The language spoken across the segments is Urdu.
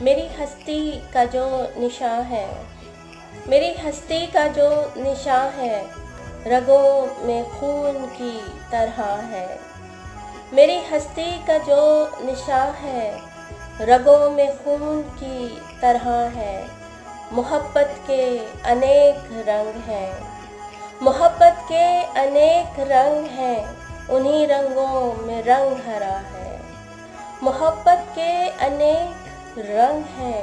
میری ہستی کا جو نشاں ہے، میری ہستی کا جو نشاں ہے، رگوں میں خون کی طرح ہے۔ میری ہستی کا جو نشاں ہے، رگوں میں خون کی طرح ہے۔ محبت کے انیک رنگ ہیں، محبت کے انیک رنگ ہیں، انہی رنگوں میں رنگ ہرا ہے۔ محبت کے انیک رنگ ہیں،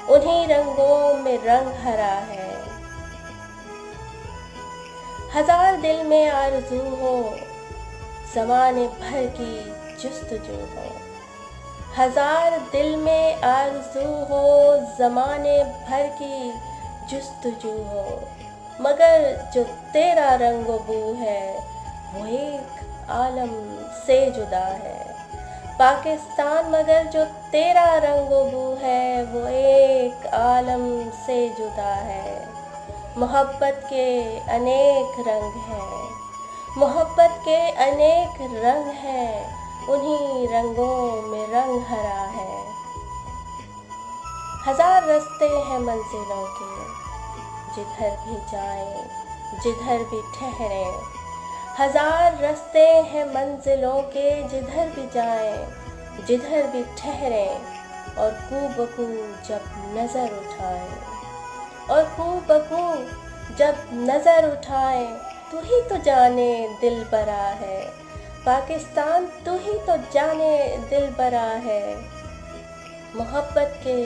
انہی رنگوں میں رنگ ہرا ہے۔ ہزار دل میں آرزو ہو، زمانے بھر کی جستجو ہو۔ ہزار دل میں آرزو ہو، زمانے بھر کی جستجو ہو، مگر جو تیرا رنگ و بو ہے، وہ ایک عالم سے جدا ہے۔ پاکستان مگر جو تیرا رنگ و بو ہے، وہ ایک عالم سے جدا ہے۔ محبت کے انیک رنگ ہیں، محبت کے انیک رنگ ہیں، انہی رنگوں میں رنگ ہرا ہے۔ ہزار رستے ہیں منزلوں کے، جدھر بھی جائیں جدھر بھی ٹھہریں۔ ہزار رستے ہیں منزلوں کے، جدھر بھی جائیں جدھر بھی ٹھہریں۔ اور کو بکو جب نظر اٹھائیں، اور کو بکو جب نظر اٹھائیں، تو ہی تو جانے دل برا ہے۔ پاکستان تو ہی تو جانے دل برا ہے۔ محبت کے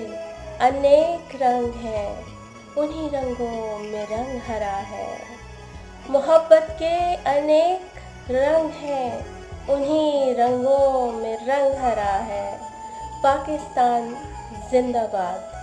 انیک رنگ ہیں، انہی رنگوں میں رنگ ہرا ہے۔ محبت کے انیک رنگ ہیں، انہی رنگوں میں رنگ ہرا ہے۔ پاکستان زندہ باد۔